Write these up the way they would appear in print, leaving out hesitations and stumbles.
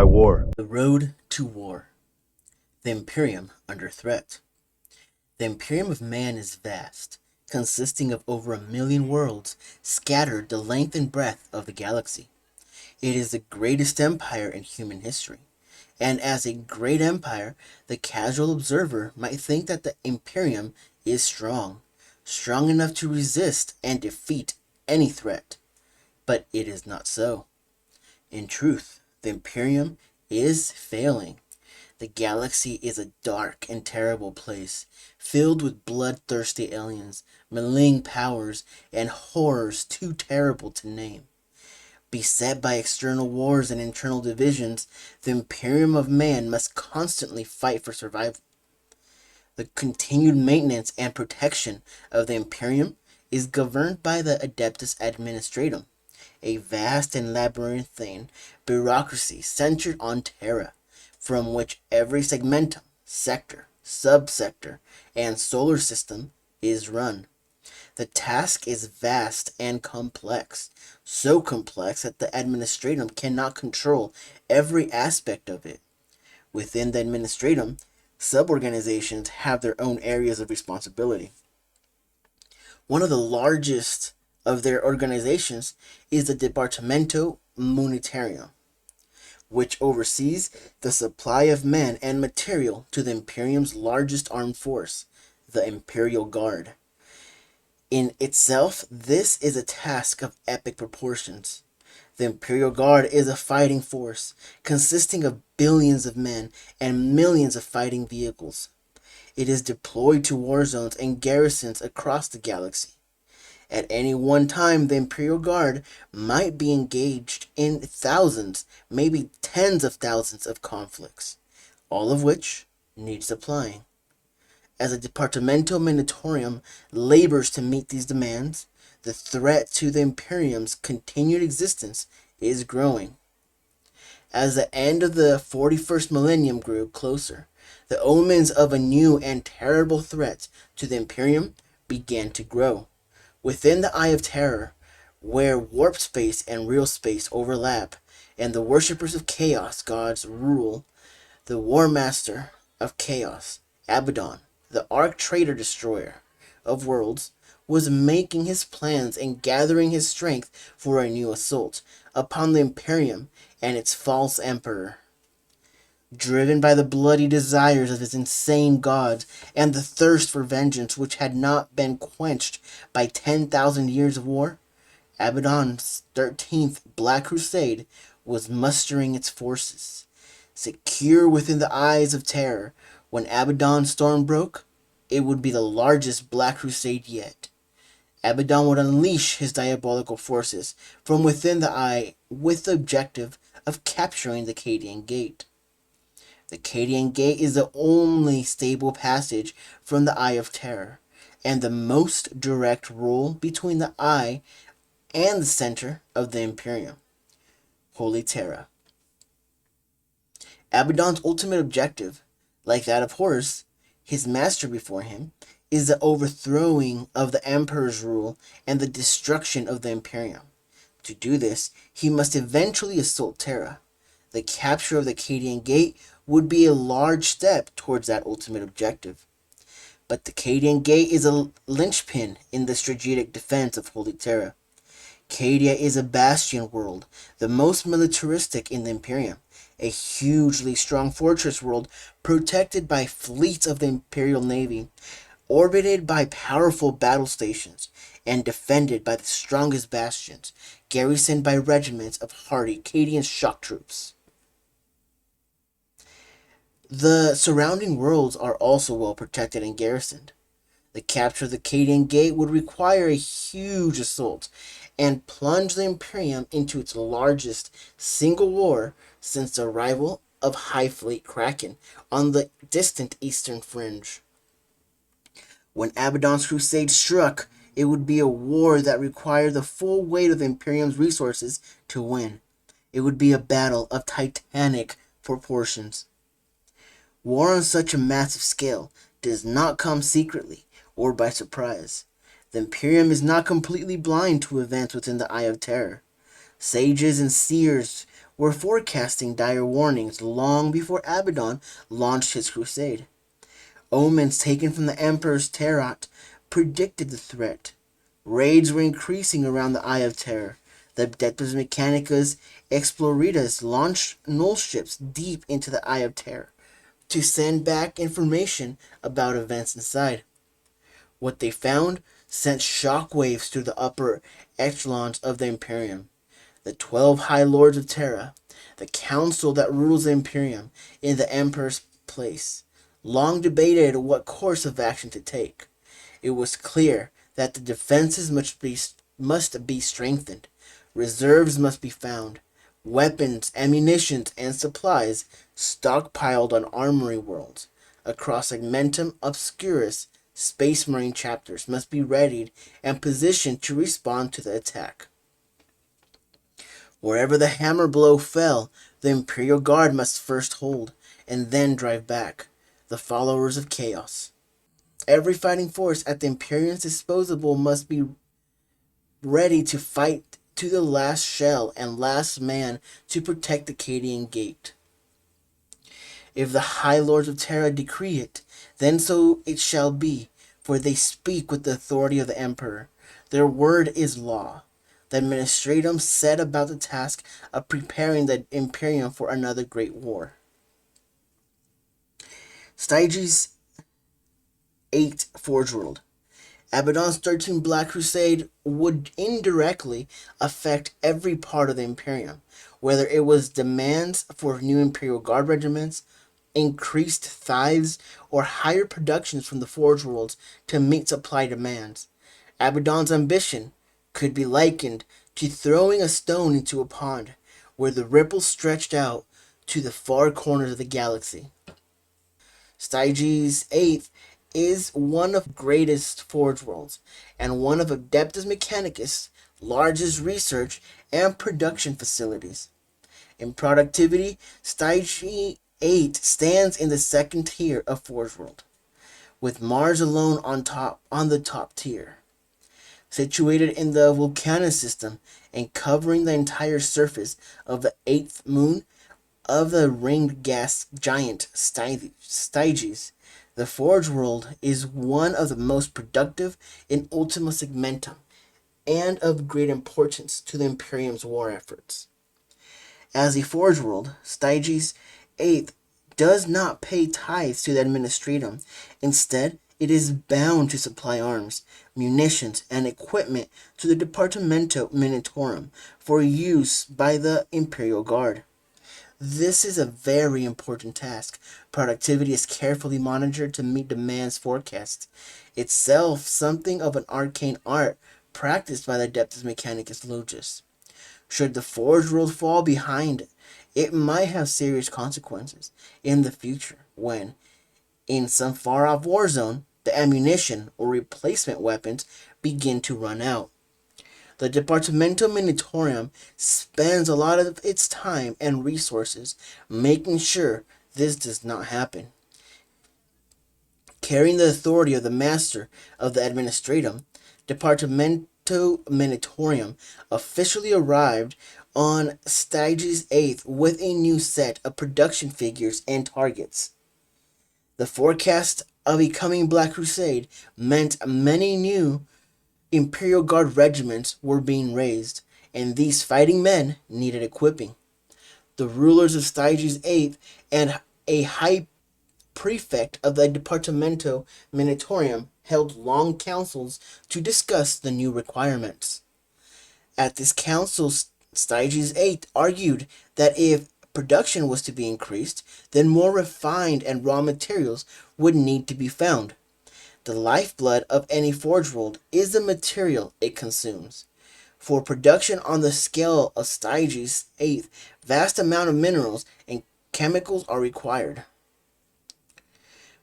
by war. The road to war. The Imperium under threat. The Imperium of Man is vast, consisting of over 1,000,000 worlds scattered the length and breadth of the galaxy. It is the greatest empire in human history, and as a great empire, the casual observer might think that the Imperium is strong enough to resist and defeat any threat. But it is not so. In truth, the Imperium is failing. The galaxy is a dark and terrible place, filled with bloodthirsty aliens, malign powers, and horrors too terrible to name. Beset by external wars and internal divisions, the Imperium of Man must constantly fight for survival. The continued maintenance and protection of the Imperium is governed by the Adeptus Administratum, a vast and labyrinthine bureaucracy centered on Terra, from which every segmentum, sector, subsector, and solar system is run. The task is vast and complex, so complex that the administratum cannot control every aspect of it. Within the administratum, suborganizations have their own areas of responsibility. One of the largest of their organizations is the Departamento Monetarium, which oversees the supply of men and material to the Imperium's largest armed force, the Imperial Guard. In itself, this is a task of epic proportions. The Imperial Guard is a fighting force consisting of billions of men and millions of fighting vehicles. It is deployed to war zones and garrisons across the galaxy. At any one time, the Imperial Guard might be engaged in thousands, maybe tens of thousands of conflicts, all of which need supplying. As the Departamento Monitorium labors to meet these demands, the threat to the Imperium's continued existence is growing. As the end of the 41st millennium grew closer, the omens of a new and terrible threat to the Imperium began to grow. Within the Eye of Terror, where warp space and real space overlap, and the worshippers of chaos gods rule, the War Master of Chaos, Abaddon, the Arc-Traitor Destroyer of Worlds, was making his plans and gathering his strength for a new assault upon the Imperium and its false emperor. Driven by the bloody desires of his insane gods and the thirst for vengeance which had not been quenched by 10,000 years of war, Abaddon's 13th Black Crusade was mustering its forces. Secure within the Eyes of Terror, when Abaddon's storm broke, it would be the largest Black Crusade yet. Abaddon would unleash his diabolical forces from within the Eye with the objective of capturing the Cadian Gate. The Cadian Gate is the only stable passage from the Eye of Terror, and the most direct rule between the Eye and the center of the Imperium, Holy Terra. Abaddon's ultimate objective, like that of Horus, his master before him, is the overthrowing of the Emperor's rule and the destruction of the Imperium. To do this, he must eventually assault Terra. The capture of the Cadian Gate would be a large step towards that ultimate objective. But the Cadian Gate is a linchpin in the strategic defense of Holy Terra. Cadia is a bastion world, the most militaristic in the Imperium, a hugely strong fortress world protected by fleets of the Imperial Navy, orbited by powerful battle stations, and defended by the strongest bastions, garrisoned by regiments of hardy Cadian shock troops. The surrounding worlds are also well protected and garrisoned. The capture of the Cadian Gate would require a huge assault and plunge the Imperium into its largest single war since the arrival of High Fleet Kraken on the distant eastern fringe. When Abaddon's crusade struck, it would be a war that required the full weight of the Imperium's resources to win. It would be a battle of titanic proportions. War on such a massive scale does not come secretly or by surprise. The Imperium is not completely blind to events within the Eye of Terror. Sages and seers were forecasting dire warnings long before Abaddon launched his crusade. Omens taken from the Emperor's Tarot predicted the threat. Raids were increasing around the Eye of Terror. The Adeptus Mechanicus Exploritas launched null ships deep into the Eye of Terror to send back information about events inside. What they found sent shockwaves through the upper echelons of the Imperium. The 12 High Lords of Terra, the council that rules the Imperium in the Emperor's place, long debated what course of action to take. It was clear that the defenses must be strengthened, reserves must be found, weapons, ammunition, and supplies stockpiled on armory worlds. Across Segmentum Obscurus, Space Marine chapters must be readied and positioned to respond to the attack. Wherever the hammer blow fell, the Imperial Guard must first hold, and then drive back the followers of chaos. Every fighting force at the Imperium's disposal must be ready to fight to the last shell and last man to protect the Cadian Gate. If the High Lords of Terra decree it, then so it shall be, for they speak with the authority of the Emperor. Their word is law. The Administratum set about the task of preparing the Imperium for another great war. Styges 8 Forge World. Abaddon's 13 Black Crusade would indirectly affect every part of the Imperium, whether it was demands for new Imperial Guard regiments, increased tithes, or higher productions from the Forge Worlds to meet supply demands. Abaddon's ambition could be likened to throwing a stone into a pond, where the ripples stretched out to the far corners of the galaxy. Styges 8 is one of the greatest Forge Worlds, and one of Adeptus Mechanicus' largest research and production facilities. In productivity, Styges 8 stands in the second tier of Forge World, with Mars alone on the top tier. Situated in the Vulcanus system and covering the entire surface of the eighth moon of the ringed gas giant Styges, the Forge World is one of the most productive in Ultima Segmentum and of great importance to the Imperium's war efforts. As a Forge World, Styges 8 does not pay tithes to the Administratum. Instead, it is bound to supply arms, munitions, and equipment to the Departamento Minitorum for use by the Imperial Guard. This is a very important task. Productivity is carefully monitored to meet demands forecast. Itself something of an arcane art practiced by the Adeptus Mechanicus Logis. Should the Forge World fall behind, it might have serious consequences in the future when, in some far-off war zone, the ammunition or replacement weapons begin to run out. The Departamento Minitorium spends a lot of its time and resources making sure this does not happen. Carrying the authority of the Master of the Administratum, Departamento Minitorium officially arrived on Styges 8 with a new set of production figures and targets. The forecast of a coming Black Crusade meant many new Imperial Guard regiments were being raised, and these fighting men needed equipping. The rulers of Styges 8 and a high prefect of the Departamento Minitorium held long councils to discuss the new requirements. At this council, Styges 8 argued that if production was to be increased, then more refined and raw materials would need to be found. The lifeblood of any Forge World is the material it consumes. For production on the scale of Styges 8, vast amount of minerals and chemicals are required.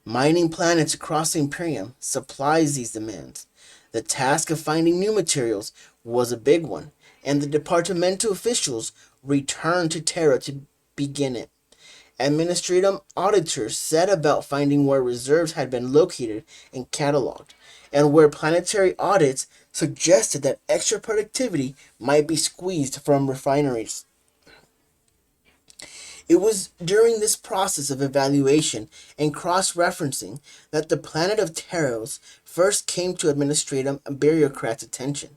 Mining planets across the Imperium supplies these demands. The task of finding new materials was a big one, and the Departamento officials returned to Terra to begin it. Administratum auditors set about finding where reserves had been located and cataloged, and where planetary audits suggested that extra productivity might be squeezed from refineries. It was during this process of evaluation and cross-referencing that the planet of Taros first came to administrative bureaucrats' attention.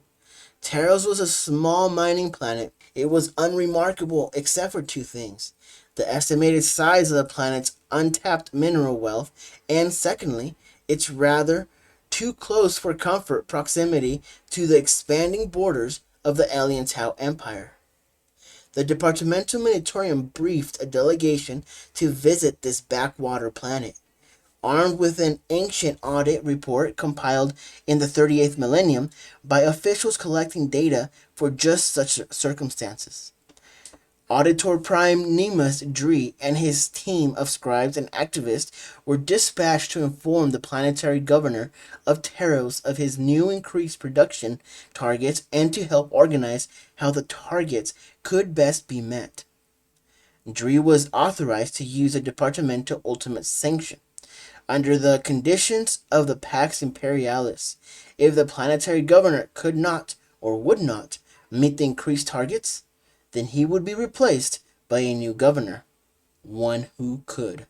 Taros was a small mining planet. It was unremarkable except for two things: the estimated size of the planet's untapped mineral wealth, and secondly, its rather too close for comfort proximity to the expanding borders of the alien Tau Empire. The Departamental Monitorium briefed a delegation to visit this backwater planet. Armed with an ancient audit report compiled in the 38th millennium by officials collecting data for just such circumstances. Auditor Prime Nemus Dree and his team of scribes and activists were dispatched to inform the planetary governor of Taros of his new increased production targets and to help organize how the targets could best be met. Dree was authorized to use a departmental ultimate sanction under the conditions of the Pax Imperialis. If the planetary governor could not or would not meet the increased targets, then he would be replaced by a new governor, one who could.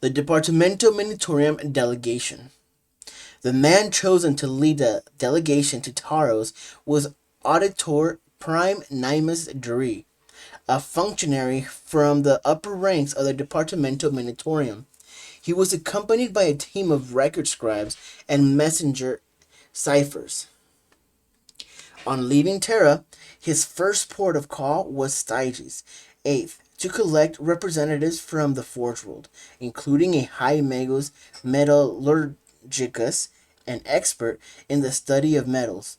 The Departamental Monitorium Delegation. The man chosen to lead the delegation to Taros was Auditor Prime Nimus Dree, a functionary from the upper ranks of the Departamental Monitorium. He was accompanied by a team of record scribes and messenger ciphers. On leaving Terra, his first port of call was Styges, 8th, to collect representatives from the Forge World, including a high magos metallurgicus, an expert in the study of metals.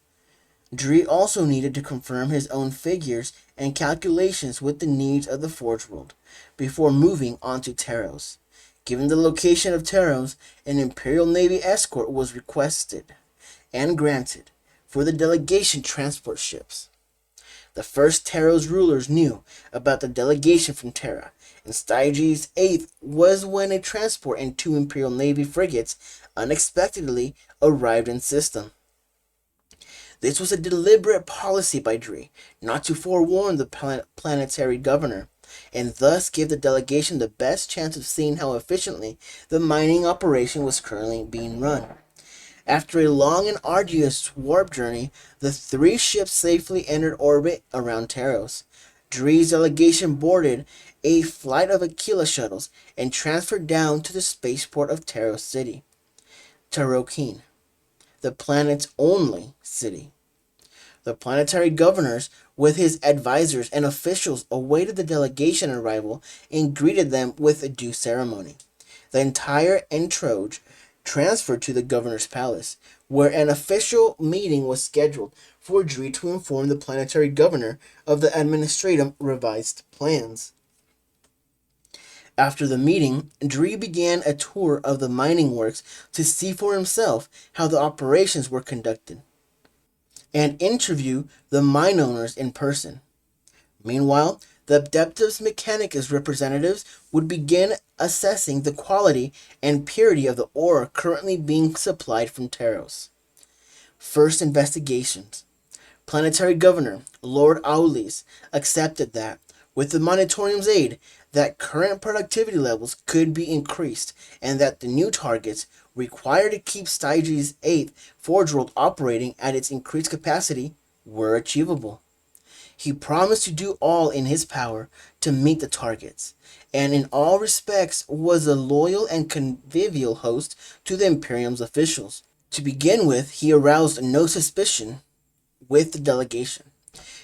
Dree also needed to confirm his own figures and calculations with the needs of the Forge World before moving on to Taros. Given the location of Taros, an Imperial Navy escort was requested and granted for the delegation transport ships. The first Taros rulers knew about the delegation from Terra, and Styges 8th was when a transport and two Imperial Navy frigates unexpectedly arrived in system. This was a deliberate policy by Dree, not to forewarn the planetary governor, and thus give the delegation the best chance of seeing how efficiently the mining operation was currently being run. After a long and arduous warp journey, the three ships safely entered orbit around Taros. Dree's delegation boarded a flight of Aquila shuttles and transferred down to the spaceport of Taros City, Tarokeen, the planet's only city. The planetary governors, with his advisors and officials, awaited the delegation arrival and greeted them with a due ceremony. The entire entourage transferred to the governor's palace, where an official meeting was scheduled for Dree to inform the planetary governor of the administrative revised plans. After the meeting, Dree began a tour of the mining works to see for himself how the operations were conducted and interview the mine owners in person. Meanwhile, the Adeptus Mechanicus representatives would begin assessing the quality and purity of the ore currently being supplied from Taros. First investigations. Planetary Governor Lord Aulis accepted that, with the Monitorium's aid, that current productivity levels could be increased and that the new targets required to keep Styges 8th Forge World operating at its increased capacity were achievable. He promised to do all in his power to meet the targets, and in all respects was a loyal and convivial host to the Imperium's officials. To begin with, he aroused no suspicion with the delegation.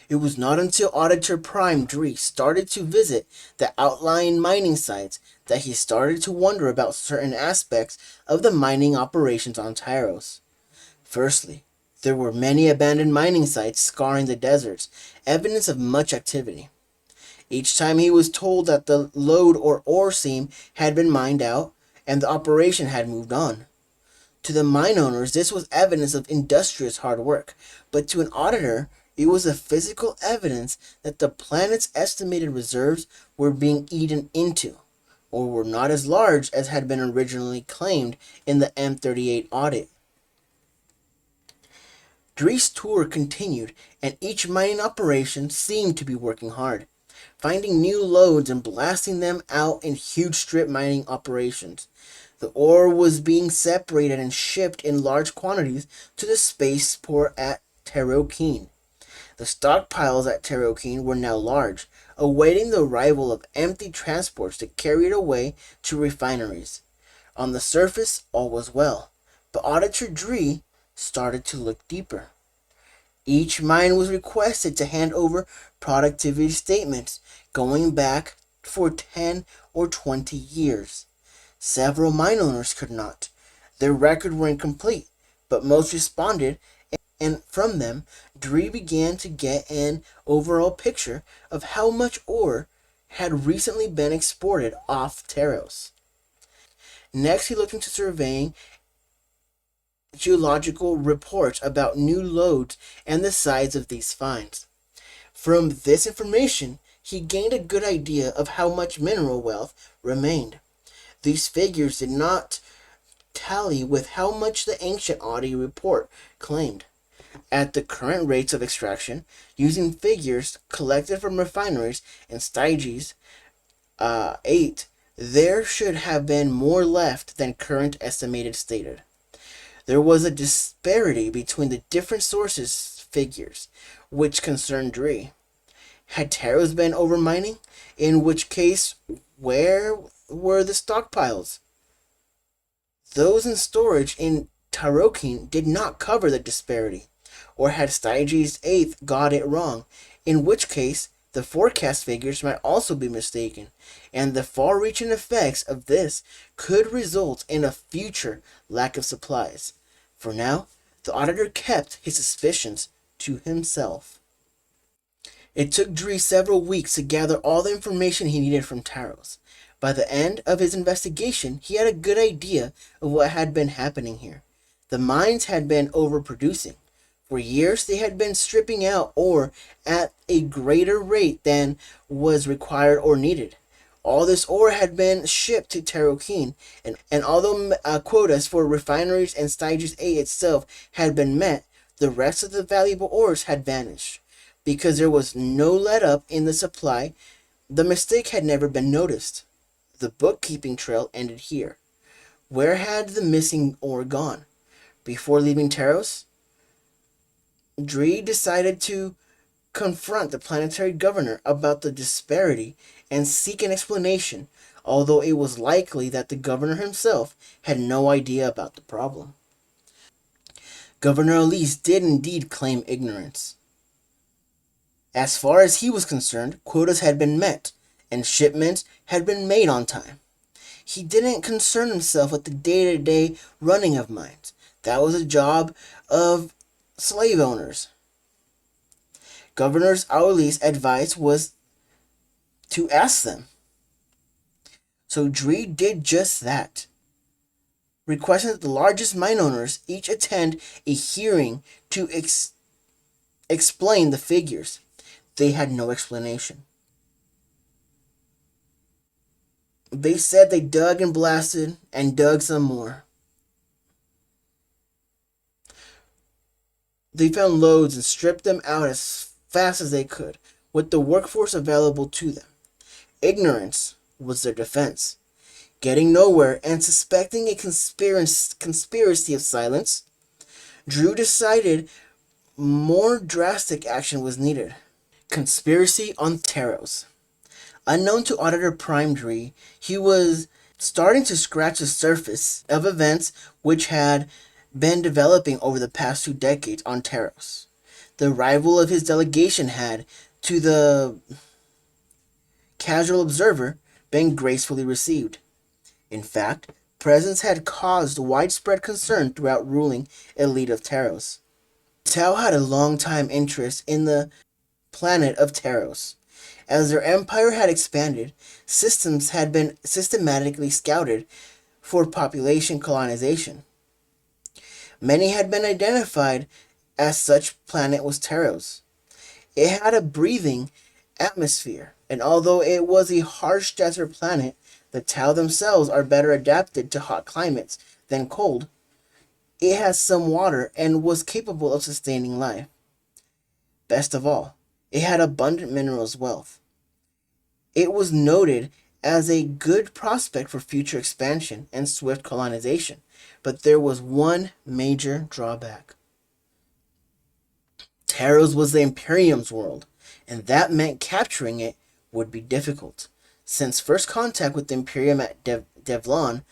It was not until Auditor Prime Dree started to visit the outlying mining sites that he started to wonder about certain aspects of the mining operations on Taros. Firstly, there were many abandoned mining sites scarring the deserts, evidence of much activity. Each time he was told that the lode or ore seam had been mined out and the operation had moved on. To the mine owners, this was evidence of industrious hard work, but to an auditor, it was a physical evidence that the planet's estimated reserves were being eaten into, or were not as large as had been originally claimed in the M38 audit. Dree's tour continued, and each mining operation seemed to be working hard. finding new lodes and blasting them out in huge strip mining operations. The ore was being separated and shipped in large quantities to the spaceport at Taros. The stockpiles at Taros were now large, awaiting the arrival of empty transports to carry it away to refineries. On the surface, all was well, but Auditor Dree started to look deeper. Each mine was requested to hand over productivity statements going back for 10 or 20 years. Several mine owners could not. Their records were incomplete, but most responded, and from them, Dree began to get an overall picture of how much ore had recently been exported off Taros. Next, he looked into surveying geological reports about new lodes and the size of these finds. From this information, he gained a good idea of how much mineral wealth remained. These figures did not tally with how much the ancient Audi report claimed. At the current rates of extraction, using figures collected from refineries and Styges 8, there should have been more left than current estimated stated. There was a disparity between the different sources' figures, which concerned Dree. Had Taros been overmining? In which case, where were the stockpiles? Those in storage in Taros did not cover the disparity. Or had Styges 8 got it wrong? In which case, the forecast figures might also be mistaken, and the far-reaching effects of this could result in a future lack of supplies. For now, the auditor kept his suspicions to himself. It took Dree several weeks to gather all the information he needed from Taros. By the end of his investigation, he had a good idea of what had been happening here. The mines had been overproducing. For years, they had been stripping out ore at a greater rate than was required or needed. All this ore had been shipped to Taros, and although quotas for refineries and Styges 8 itself had been met, the rest of the valuable ores had vanished. Because there was no let-up in the supply, the mistake had never been noticed. The bookkeeping trail ended here. Where had the missing ore gone? Before leaving Taros, Dree decided to confront the planetary governor about the disparity and seek an explanation, although it was likely that the governor himself had no idea about the problem. Governor Elise did indeed claim ignorance. As far as he was concerned, quotas had been met, and shipments had been made on time. He didn't concern himself with the day-to-day running of mines. That was a job of slave owners. Governor Auli's advice was to ask them. So Dree did just that, requesting that the largest mine owners each attend a hearing to explain the figures. They had no explanation. They said they dug and blasted and dug some more. They found loads and stripped them out as fast as they could, with the workforce available to them. Ignorance was their defense. Getting nowhere and suspecting a conspiracy of silence, Drew decided more drastic action was needed. Conspiracy on Taros. Unknown to Auditor Prime Dree, he was starting to scratch the surface of events which had been developing over the past 2 decades on Taros. The arrival of his delegation had, to the casual observer, been gracefully received. In fact, presence had caused widespread concern throughout ruling elite of Taros. Tau had a long-time interest in the planet of Taros. As their empire had expanded, systems had been systematically scouted for population colonization. Many had been identified as such planet was Taros. It had a breathing atmosphere, and although it was a harsh desert planet, the Tau themselves are better adapted to hot climates than cold. It has some water and was capable of sustaining life. Best of all, it had abundant minerals wealth. It was noted as a good prospect for future expansion and swift colonization, but there was one major drawback. Taros was the Imperium's world, and that meant capturing it would be difficult. Since first contact with the Imperium at Devlon,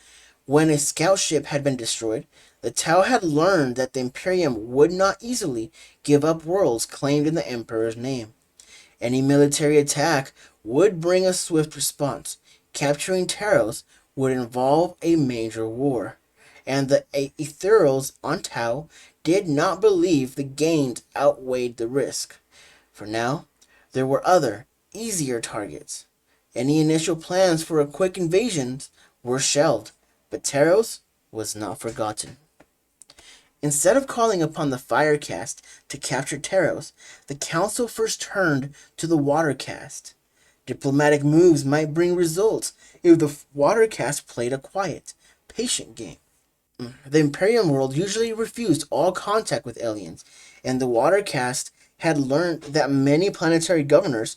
when a scout ship had been destroyed, the Tau had learned that the Imperium would not easily give up worlds claimed in the Emperor's name. Any military attack would bring a swift response. Capturing Taros would involve a major war, and the Ethereals on Tau did not believe the gains outweighed the risk. For now, there were other, easier targets. Any initial plans for a quick invasion were shelved, but Taros was not forgotten. Instead of calling upon the Firecast to capture Taros, the Council first turned to the Watercast. Diplomatic moves might bring results if the Watercast played a quiet, patient game. The Imperium world usually refused all contact with aliens, and the Watercast had learned that many planetary governors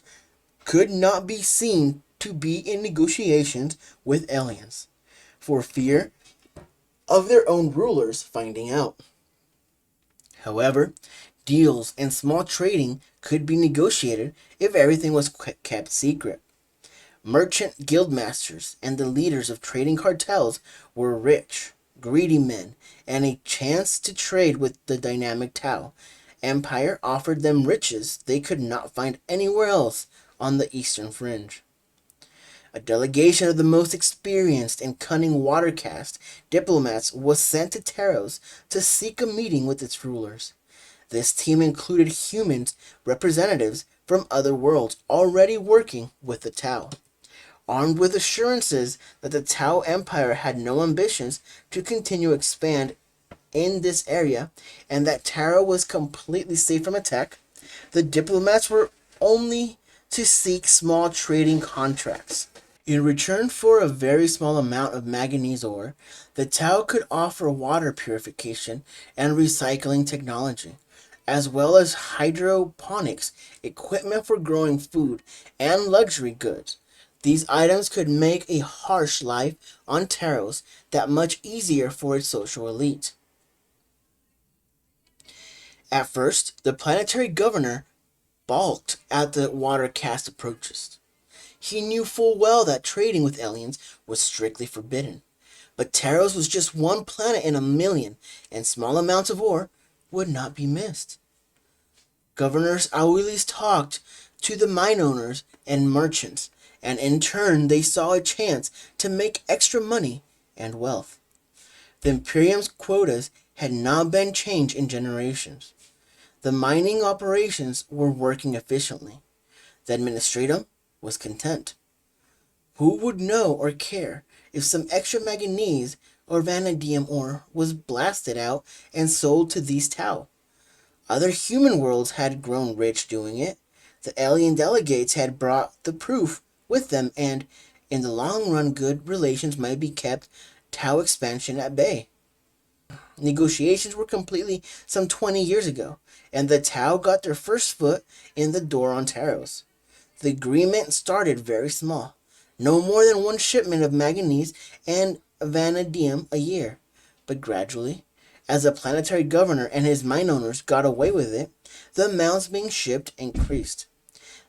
could not be seen to be in negotiations with aliens, for fear of their own rulers finding out. However, deals and small trading could be negotiated if everything was kept secret. Merchant guildmasters and the leaders of trading cartels were rich, greedy men, and a chance to trade with the dynamic Tau Empire offered them riches they could not find anywhere else on the eastern fringe. A delegation of the most experienced and cunning Watercast diplomats was sent to Taros to seek a meeting with its rulers. This team included humans representatives from other worlds already working with the Tau. Armed with assurances that the Tau Empire had no ambitions to continue expand in this area and that Tara was completely safe from attack, the diplomats were only to seek small trading contracts. In return for a very small amount of manganese ore, the Tau could offer water purification and recycling technology, as well as hydroponics, equipment for growing food, and luxury goods. These items could make a harsh life on Taros that much easier for its social elite. At first, the planetary governor balked at the Watercast approaches. He knew full well that trading with aliens was strictly forbidden. But Taros was just one planet in a million, and small amounts of ore would not be missed. Governors always talked to the mine owners and merchants, and in turn they saw a chance to make extra money and wealth. The Imperium's quotas had not been changed in generations. The mining operations were working efficiently. The administratum was content. Who would know or care if some extra manganese or vanadium ore was blasted out and sold to these Tau? Other human worlds had grown rich doing it. The alien delegates had brought the proof with them, and in the long run, good relations might be kept Tau expansion at bay. Negotiations were completely some 20 years ago, and the Tau got their first foot in the door on Taros. The agreement started very small, no more than one shipment of manganese and vanadium a year. But gradually, as the planetary governor and his mine owners got away with it, the amounts being shipped increased.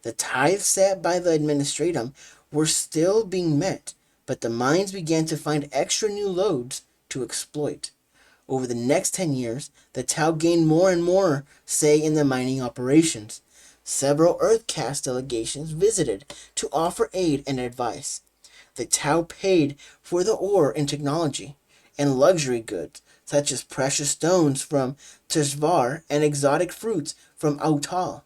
The tithes set by the administratum were still being met, but the mines began to find extra new loads to exploit. Over the next 10 years, the Tau gained more and more say in the mining operations. Several Earthcast delegations visited to offer aid and advice. The Tau paid for the ore and technology, and luxury goods, such as precious stones from Teshvar and exotic fruits from Autal.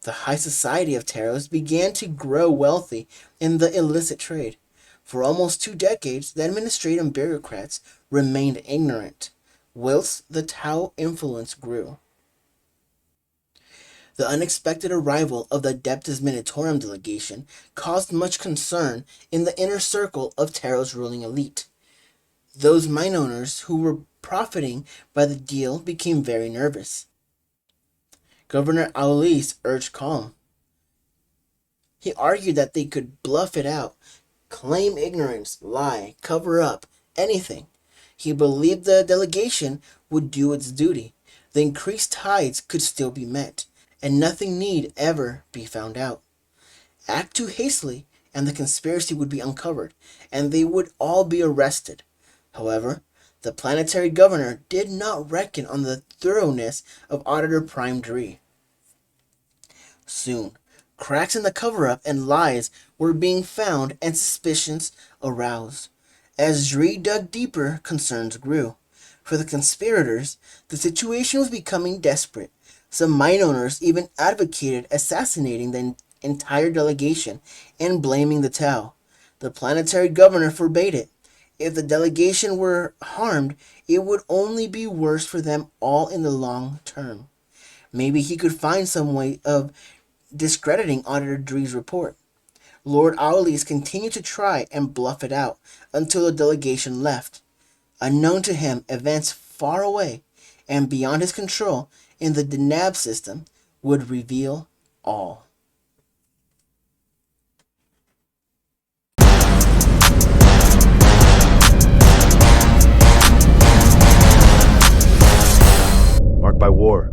The high society of Taros began to grow wealthy in the illicit trade. For almost 2 decades, the administrative bureaucrats remained ignorant, whilst the Tau influence grew. The unexpected arrival of the Adeptus Minitorum delegation caused much concern in the inner circle of Taros' ruling elite. Those mine owners who were profiting by the deal became very nervous. Governor Aulis urged calm. He argued that they could bluff it out, claim ignorance, lie, cover up, anything. He believed the delegation would do its duty. The increased tides could still be met, and nothing need ever be found out. Act too hastily, and the conspiracy would be uncovered, and they would all be arrested. However, the planetary governor did not reckon on the thoroughness of Auditor Prime Dree. Soon, cracks in the cover-up and lies were being found and suspicions aroused. As Dree dug deeper, concerns grew. For the conspirators, the situation was becoming desperate. Some mine owners even advocated assassinating the entire delegation and blaming the Tau. The planetary governor forbade it. If the delegation were harmed, it would only be worse for them all in the long term. Maybe he could find some way of discrediting Auditor Dree's report. Lord Owleys continued to try and bluff it out until the delegation left. Unknown to him, events far away and beyond his control in the Denab system would reveal all. Marked by war.